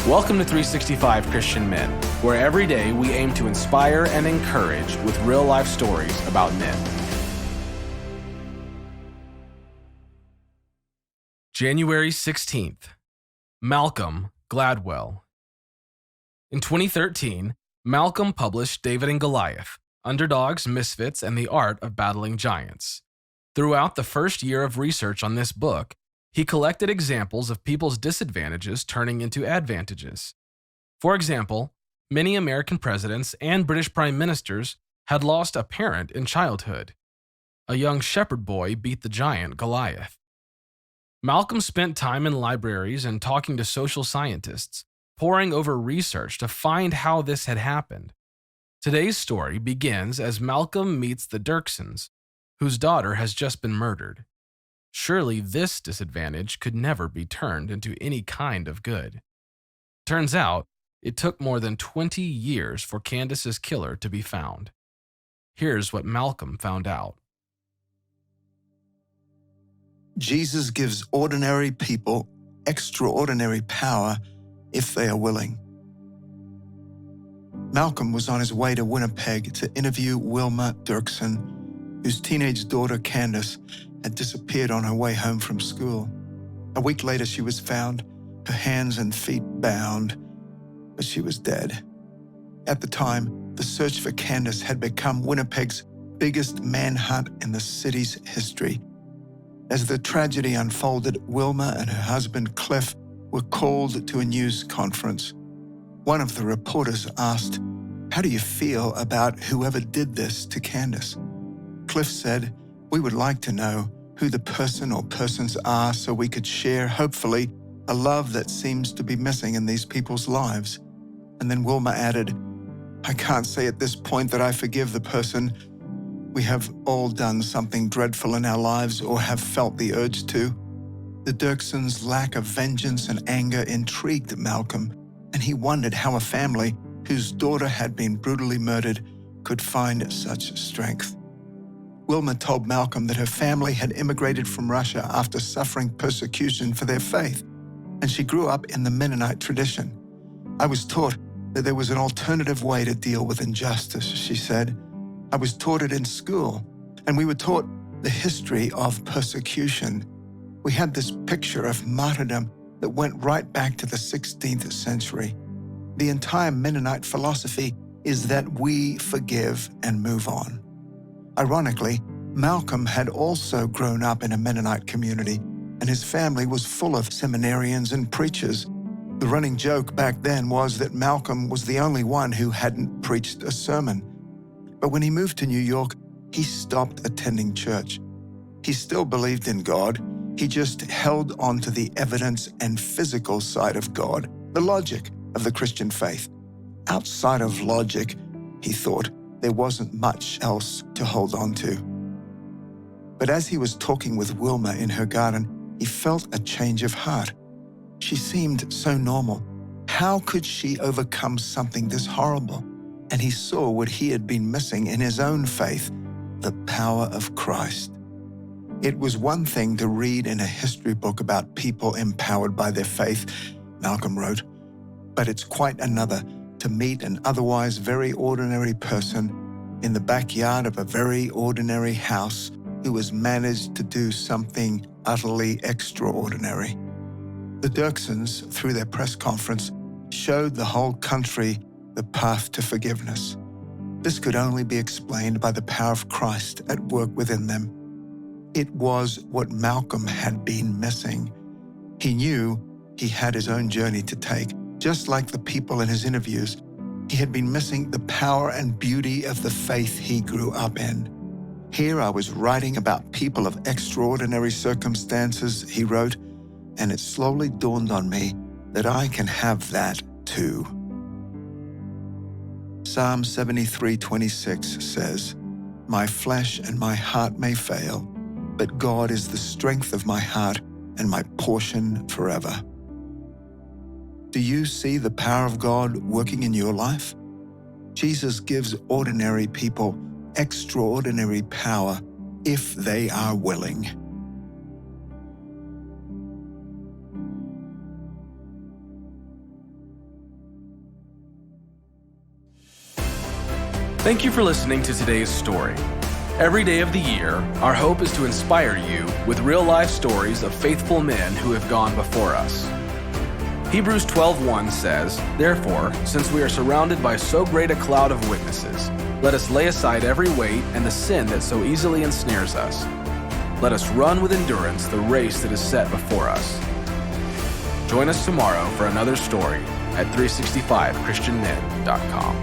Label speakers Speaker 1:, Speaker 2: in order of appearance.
Speaker 1: Welcome to 365 Christian Men, where every day we aim to inspire and encourage with real-life stories about men. January 16th. Malcom, Gladwell. In 2013, Malcom published David and Goliath, Underdogs, Misfits, and the Art of Battling Giants. Throughout the first year of research on this book, he collected examples of people's disadvantages turning into advantages. For example, many American presidents and British prime ministers had lost a parent in childhood. A young shepherd boy beat the giant Goliath. Malcom spent time in libraries and talking to social scientists, poring over research to find how this had happened. Today's story begins as Malcom meets the Derksens, whose daughter has just been murdered. Surely this disadvantage could never be turned into any kind of good. Turns out, it took more than 20 years for Candace's killer to be found. Here's what Malcom found out.
Speaker 2: Jesus gives ordinary people extraordinary power if they are willing. Malcom was on his way to Winnipeg to interview Wilma Derksen, whose teenage daughter Candace had disappeared on her way home from school. A week later, she was found, her hands and feet bound, but she was dead. At the time, the search for Candace had become Winnipeg's biggest manhunt in the city's history. As the tragedy unfolded, Wilma and her husband Cliff were called to a news conference. One of the reporters asked, "How do you feel about whoever did this to Candace?" Cliff said, "We would like to know who the person or persons are so we could share, hopefully, a love that seems to be missing in these people's lives." And then Wilma added, "I can't say at this point that I forgive the person. We have all done something dreadful in our lives or have felt the urge to." The Derksens' lack of vengeance and anger intrigued Malcom, and he wondered how a family whose daughter had been brutally murdered could find such strength. Wilma told Malcom that her family had immigrated from Russia after suffering persecution for their faith, and she grew up in the Mennonite tradition. "I was taught that there was an alternative way to deal with injustice," she said. "I was taught it in school, and we were taught the history of persecution. We had this picture of martyrdom that went right back to the 16th century. The entire Mennonite philosophy is that we forgive and move on." Ironically, Malcom had also grown up in a Mennonite community, and his family was full of seminarians and preachers. The running joke back then was that Malcom was the only one who hadn't preached a sermon. But when he moved to New York, he stopped attending church. He still believed in God. He just held on to the evidence and physical side of God, the logic of the Christian faith. Outside of logic, he thought, there wasn't much else to hold on to. But as he was talking with Wilma in her garden, he felt a change of heart. She seemed so normal. How could she overcome something this horrible? And he saw what he had been missing in his own faith, the power of Christ. It was one thing to read in a history book about people empowered by their faith, Malcom wrote, but it's quite another to meet an otherwise very ordinary person in the backyard of a very ordinary house who has managed to do something utterly extraordinary. The Derksens, through their press conference, showed the whole country the path to forgiveness. This could only be explained by the power of Christ at work within them. It was what Malcom had been missing. He knew he had his own journey to take. Just like the people in his interviews, he had been missing the power and beauty of the faith he grew up in. "Here I was writing about people of extraordinary circumstances," he wrote, "and it slowly dawned on me that I can have that too." Psalm 73:26 says, "My flesh and my heart may fail, but God is the strength of my heart and my portion forever." Do you see the power of God working in your life? Jesus gives ordinary people extraordinary power if they are willing.
Speaker 1: Thank you for listening to today's story. Every day of the year, our hope is to inspire you with real-life stories of faithful men who have gone before us. Hebrews 12:1 says, "Therefore, since we are surrounded by so great a cloud of witnesses, let us lay aside every weight and the sin that so easily ensnares us. Let us run with endurance the race that is set before us." Join us tomorrow for another story at 365christianmen.com.